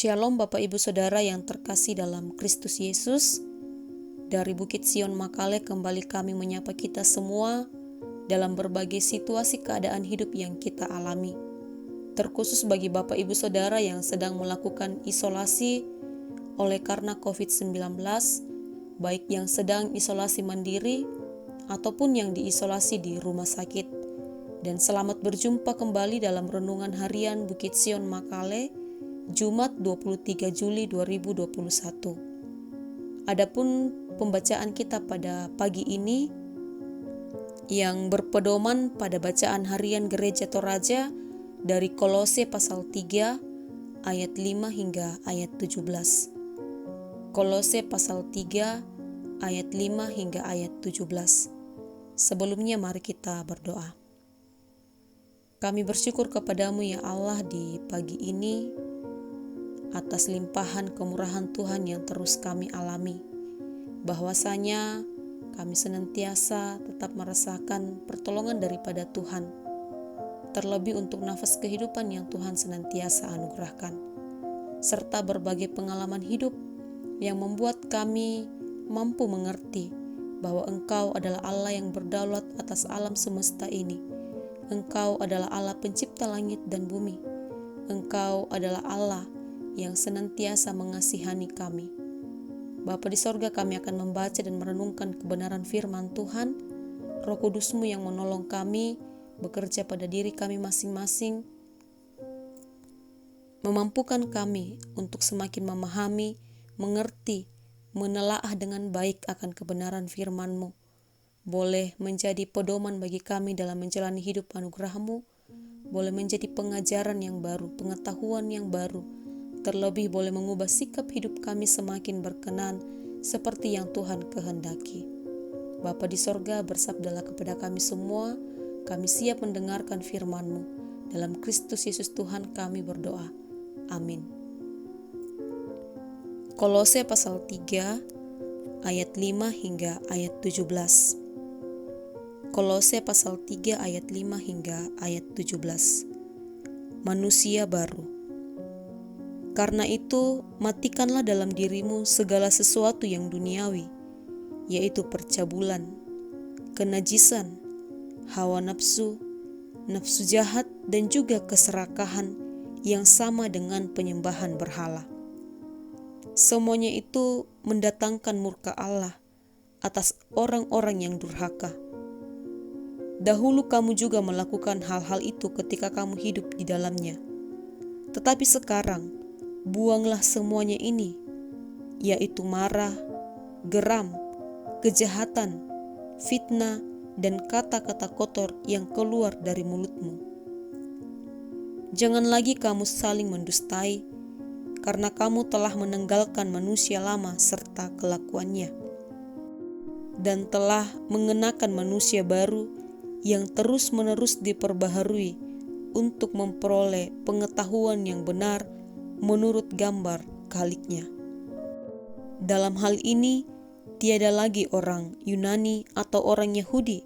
Shalom Bapak Ibu Saudara yang terkasih dalam Kristus Yesus. Dari Bukit Sion Makale kembali kami menyapa kita semua dalam berbagai situasi keadaan hidup yang kita alami. Terkhusus bagi Bapak Ibu Saudara yang sedang melakukan isolasi oleh karena COVID-19, baik yang sedang isolasi mandiri ataupun yang diisolasi di rumah sakit. Dan selamat berjumpa kembali dalam renungan harian Bukit Sion Makale Jumat 23 Juli 2021. Adapun pembacaan kita pada pagi ini yang berpedoman pada bacaan harian Gereja Toraja dari Kolose pasal 3 ayat 5 hingga ayat 17. Kolose pasal 3 ayat 5 hingga ayat 17. Sebelumnya mari kita berdoa. Kami bersyukur kepadamu ya Allah di pagi ini atas limpahan kemurahan Tuhan yang terus kami alami. Bahwasanya kami senantiasa tetap merasakan pertolongan daripada Tuhan. Terlebih untuk nafas kehidupan yang Tuhan senantiasa anugerahkan. Serta berbagai pengalaman hidup yang membuat kami mampu mengerti bahwa Engkau adalah Allah yang berdaulat atas alam semesta ini. Engkau adalah Allah pencipta langit dan bumi. Engkau adalah Allah yang senantiasa mengasihani kami. Bapa di sorga, kami akan membaca dan merenungkan kebenaran firman Tuhan. Roh Kudus-Mu yang menolong kami, bekerja pada diri kami masing-masing, memampukan kami untuk semakin memahami, mengerti, menelaah dengan baik akan kebenaran firman-Mu. Boleh menjadi pedoman bagi kami dalam menjalani hidup anugerah-Mu, boleh menjadi pengajaran yang baru, pengetahuan yang baru, terlebih boleh mengubah sikap hidup kami semakin berkenan seperti yang Tuhan kehendaki. Bapa di sorga, bersabdalah kepada kami semua, kami siap mendengarkan firman-Mu. Dalam Kristus Yesus Tuhan kami berdoa. Amin. Kolose pasal 3 ayat 5 hingga ayat 17. Kolose pasal 3 ayat 5 hingga ayat 17. Manusia baru. Karena itu, matikanlah dalam dirimu segala sesuatu yang duniawi, yaitu percabulan, kenajisan, hawa nafsu, nafsu jahat, dan juga keserakahan yang sama dengan penyembahan berhala. Semuanya itu mendatangkan murka Allah atas orang-orang yang durhaka. Dahulu kamu juga melakukan hal-hal itu ketika kamu hidup di dalamnya. Tetapi sekarang, buanglah semuanya ini, yaitu marah, geram, kejahatan, fitnah, dan kata-kata kotor yang keluar dari mulutmu. Jangan lagi kamu saling mendustai, karena kamu telah meninggalkan manusia lama serta kelakuannya, dan telah mengenakan manusia baru yang terus-menerus diperbaharui untuk memperoleh pengetahuan yang benar menurut gambar Khaliknya. Dalam hal ini, tiada lagi orang Yunani atau orang Yahudi,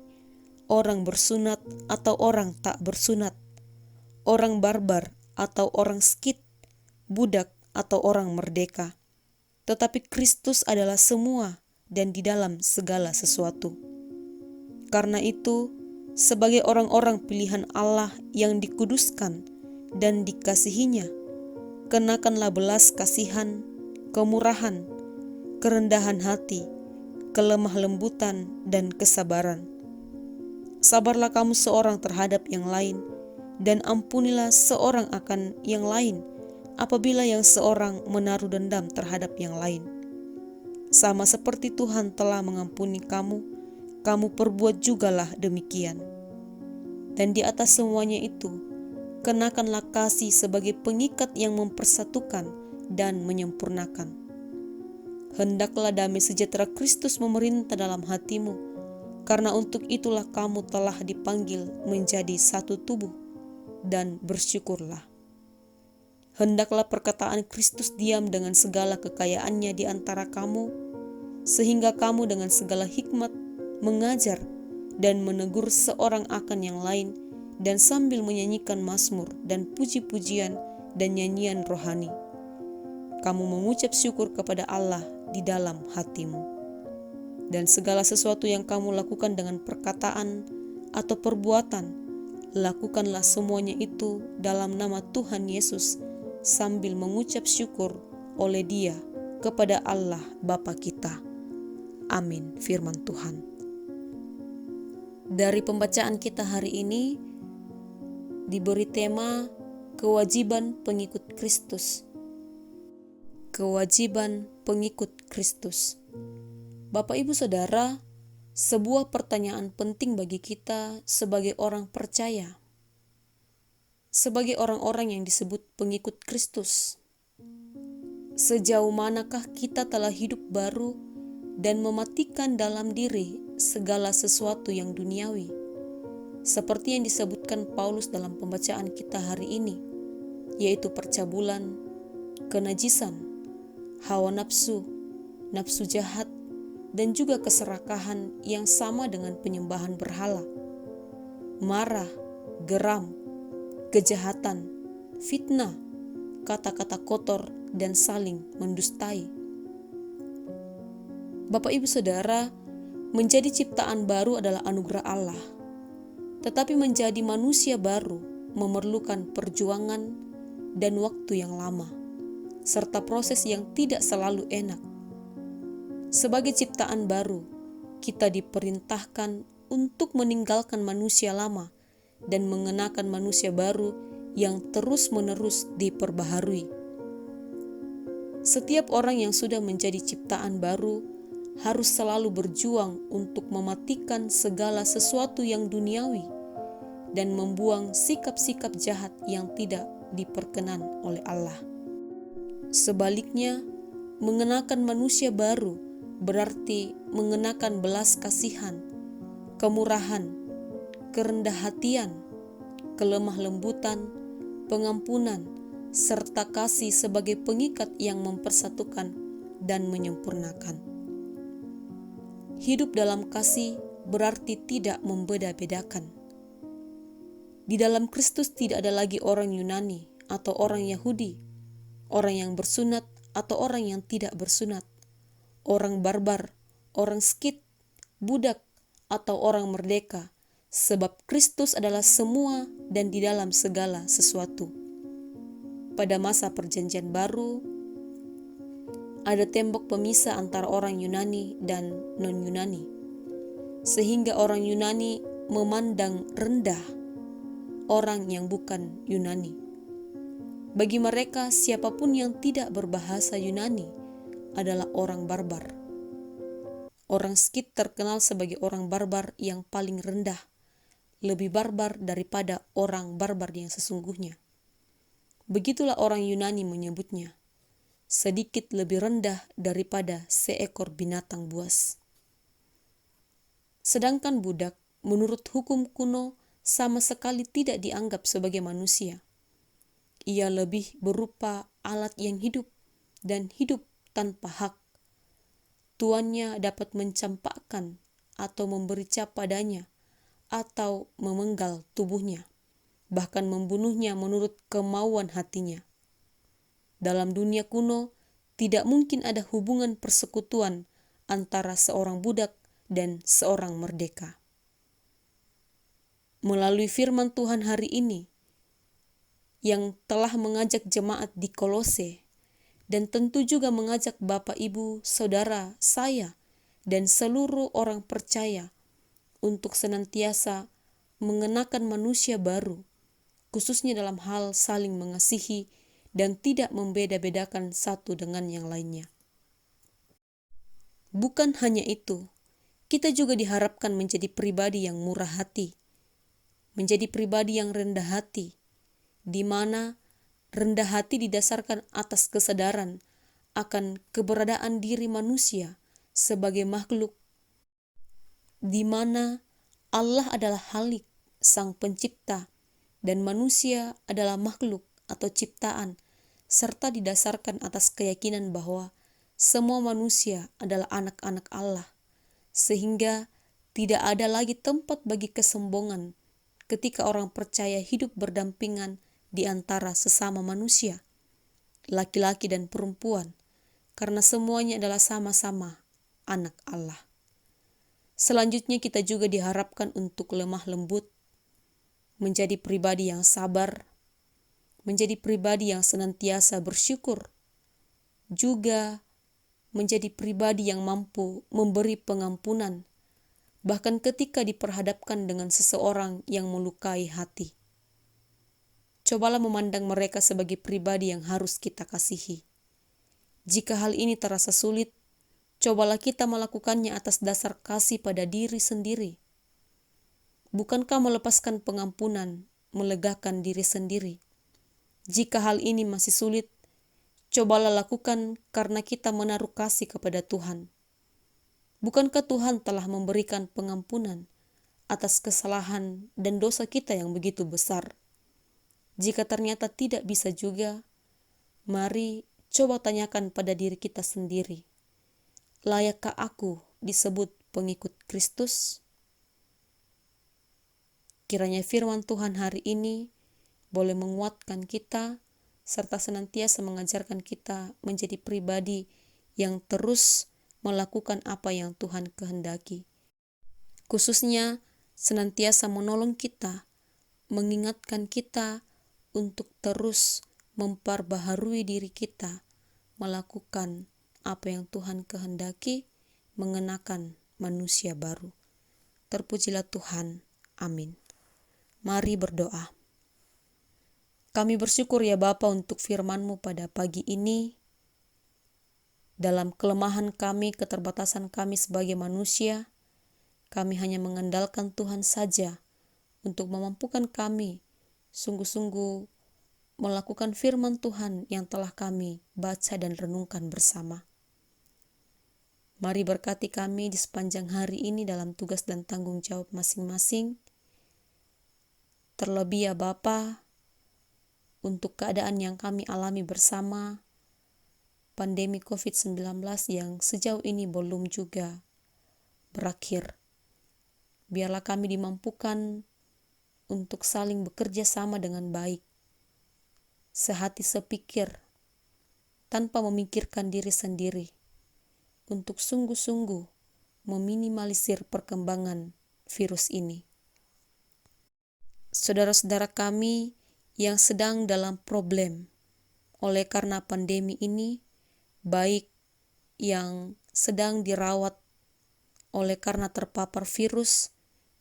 orang bersunat atau orang tak bersunat, orang barbar atau orang Skit, budak atau orang merdeka. Tetapi Kristus adalah semua dan di dalam segala sesuatu. Karena itu, sebagai orang-orang pilihan Allah yang dikuduskan dan dikasihinya, kenakanlah belas kasihan, kemurahan, kerendahan hati, kelemah lembutan, dan kesabaran. Sabarlah kamu seorang terhadap yang lain, dan ampunilah seorang akan yang lain apabila yang seorang menaruh dendam terhadap yang lain. Sama seperti Tuhan telah mengampuni kamu, kamu perbuat jugalah demikian. Dan di atas semuanya itu, kenakanlah kasih sebagai pengikat yang mempersatukan dan menyempurnakan. Hendaklah damai sejahtera Kristus memerintah dalam hatimu, karena untuk itulah kamu telah dipanggil menjadi satu tubuh, dan bersyukurlah. Hendaklah perkataan Kristus diam dengan segala kekayaannya di antara kamu, sehingga kamu dengan segala hikmat mengajar dan menegur seorang akan yang lain, dan sambil menyanyikan mazmur dan puji-pujian dan nyanyian rohani kamu mengucap syukur kepada Allah di dalam hatimu. Dan segala sesuatu yang kamu lakukan dengan perkataan atau perbuatan, lakukanlah semuanya itu dalam nama Tuhan Yesus sambil mengucap syukur oleh Dia kepada Allah Bapa kita. Amin. Firman Tuhan. Dari pembacaan kita hari ini diberi tema kewajiban pengikut Kristus. Kewajiban pengikut Kristus. Bapak Ibu Saudara, sebuah pertanyaan penting bagi kita sebagai orang percaya, sebagai orang-orang yang disebut pengikut Kristus. Sejauh manakah kita telah hidup baru dan mematikan dalam diri segala sesuatu yang duniawi, seperti yang disebutkan Paulus dalam pembacaan kita hari ini, yaitu percabulan, kenajisan, hawa nafsu, nafsu jahat, dan juga keserakahan yang sama dengan penyembahan berhala, marah, geram, kejahatan, fitnah, kata-kata kotor, dan saling mendustai. Bapak Ibu Saudara, menjadi ciptaan baru adalah anugerah Allah. Tetapi menjadi manusia baru memerlukan perjuangan dan waktu yang lama, serta proses yang tidak selalu enak. Sebagai ciptaan baru, kita diperintahkan untuk meninggalkan manusia lama dan mengenakan manusia baru yang terus-menerus diperbaharui. Setiap orang yang sudah menjadi ciptaan baru harus selalu berjuang untuk mematikan segala sesuatu yang duniawi dan membuang sikap-sikap jahat yang tidak diperkenan oleh Allah. Sebaliknya, mengenakan manusia baru berarti mengenakan belas kasihan, kemurahan, kerendah hatian, kelemah lembutan, pengampunan, serta kasih sebagai pengikat yang mempersatukan dan menyempurnakan. Hidup dalam kasih berarti tidak membeda-bedakan. Di dalam Kristus tidak ada lagi orang Yunani atau orang Yahudi, orang yang bersunat atau orang yang tidak bersunat, orang barbar, orang skit, budak, atau orang merdeka, sebab Kristus adalah semua dan di dalam segala sesuatu. Pada masa Perjanjian Baru, ada tembok pemisah antara orang Yunani dan non-Yunani, sehingga orang Yunani memandang rendah orang yang bukan Yunani. Bagi mereka, siapapun yang tidak berbahasa Yunani adalah orang barbar. Orang Skit terkenal sebagai orang barbar yang paling rendah, lebih barbar daripada orang barbar yang sesungguhnya. Begitulah orang Yunani menyebutnya, sedikit lebih rendah daripada seekor binatang buas. Sedangkan budak, menurut hukum kuno, sama sekali tidak dianggap sebagai manusia. Ia lebih berupa alat yang hidup dan hidup tanpa hak. Tuannya dapat mencampakkan atau memberi cap padanya atau memenggal tubuhnya, bahkan membunuhnya menurut kemauan hatinya. Dalam dunia kuno, tidak mungkin ada hubungan persekutuan antara seorang budak dan seorang merdeka. Melalui firman Tuhan hari ini, yang telah mengajak jemaat di Kolose, dan tentu juga mengajak Bapak, Ibu, Saudara, saya, dan seluruh orang percaya untuk senantiasa mengenakan manusia baru, khususnya dalam hal saling mengasihi dan tidak membeda-bedakan satu dengan yang lainnya. Bukan hanya itu, kita juga diharapkan menjadi pribadi yang murah hati, menjadi pribadi yang rendah hati, di mana rendah hati didasarkan atas kesadaran akan keberadaan diri manusia sebagai makhluk, di mana Allah adalah Khalik, Sang Pencipta, dan manusia adalah makhluk atau ciptaan, serta didasarkan atas keyakinan bahwa semua manusia adalah anak-anak Allah, sehingga tidak ada lagi tempat bagi kesombongan ketika orang percaya hidup berdampingan di antara sesama manusia. laki-laki dan perempuan, karena semuanya adalah sama-sama anak Allah. Selanjutnya kita juga diharapkan untuk lemah lembut, menjadi pribadi yang sabar, menjadi pribadi yang senantiasa bersyukur, juga menjadi pribadi yang mampu memberi pengampunan, bahkan ketika diperhadapkan dengan seseorang yang melukai hati. Cobalah memandang mereka sebagai pribadi yang harus kita kasihi. Jika hal ini terasa sulit, cobalah kita melakukannya atas dasar kasih pada diri sendiri. Bukankah melepaskan pengampunan melegakan diri sendiri? Jika hal ini masih sulit, cobalah lakukan karena kita menaruh kasih kepada Tuhan. Bukankah Tuhan telah memberikan pengampunan atas kesalahan dan dosa kita yang begitu besar? Jika ternyata tidak bisa juga, mari coba tanyakan pada diri kita sendiri, layakkah aku disebut pengikut Kristus? Kiranya firman Tuhan hari ini boleh menguatkan kita, serta senantiasa mengajarkan kita menjadi pribadi yang terus melakukan apa yang Tuhan kehendaki. Khususnya senantiasa menolong kita, mengingatkan kita untuk terus memperbaharui diri kita, melakukan apa yang Tuhan kehendaki, mengenakan manusia baru. Terpujilah Tuhan. Amin. Mari berdoa. Kami bersyukur ya Bapa untuk firman-Mu pada pagi ini. Dalam kelemahan kami, keterbatasan kami sebagai manusia, kami hanya mengandalkan Tuhan saja untuk memampukan kami sungguh-sungguh melakukan firman Tuhan yang telah kami baca dan renungkan bersama. Mari berkati kami di sepanjang hari ini dalam tugas dan tanggung jawab masing-masing. Terlebih ya Bapa, untuk keadaan yang kami alami bersama, pandemi COVID-19 yang sejauh ini belum juga berakhir. Biarlah kami dimampukan untuk saling bekerja sama dengan baik, sehati sepikir, tanpa memikirkan diri sendiri, untuk sungguh-sungguh meminimalisir perkembangan virus ini. Saudara-saudara kami yang sedang dalam problem oleh karena pandemi ini, baik yang sedang dirawat oleh karena terpapar virus,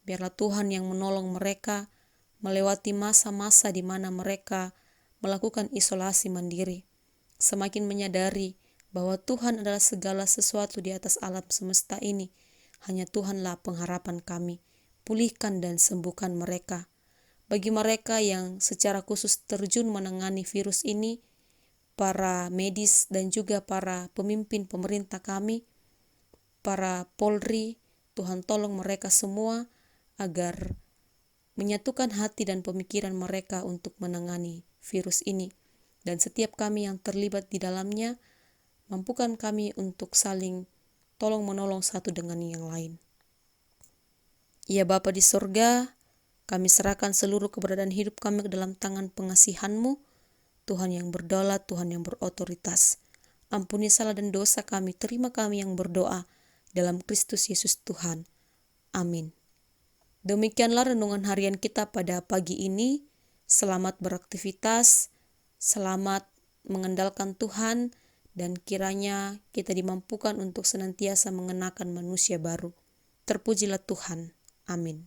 biarlah Tuhan yang menolong mereka melewati masa-masa di mana mereka melakukan isolasi mandiri, semakin menyadari bahwa Tuhan adalah segala sesuatu di atas alam semesta ini. Hanya Tuhanlah pengharapan kami. Pulihkan dan sembuhkan mereka. Bagi mereka yang secara khusus terjun menangani virus ini, para medis dan juga para pemimpin pemerintah kami, para Polri, Tuhan tolong mereka semua agar menyatukan hati dan pemikiran mereka untuk menangani virus ini. Dan setiap kami yang terlibat di dalamnya, mampukan kami untuk saling tolong-menolong satu dengan yang lain. Ya Bapa di sorga, kami serahkan seluruh keberadaan hidup kami ke dalam tangan pengasihan-Mu, Tuhan yang berdaulat, Tuhan yang berotoritas. Ampuni salah dan dosa kami, terima kami yang berdoa dalam Kristus Yesus Tuhan. Amin. Demikianlah renungan harian kita pada pagi ini. Selamat beraktivitas, selamat mengandalkan Tuhan, dan kiranya kita dimampukan untuk senantiasa mengenakan manusia baru. Terpujilah Tuhan. Amin.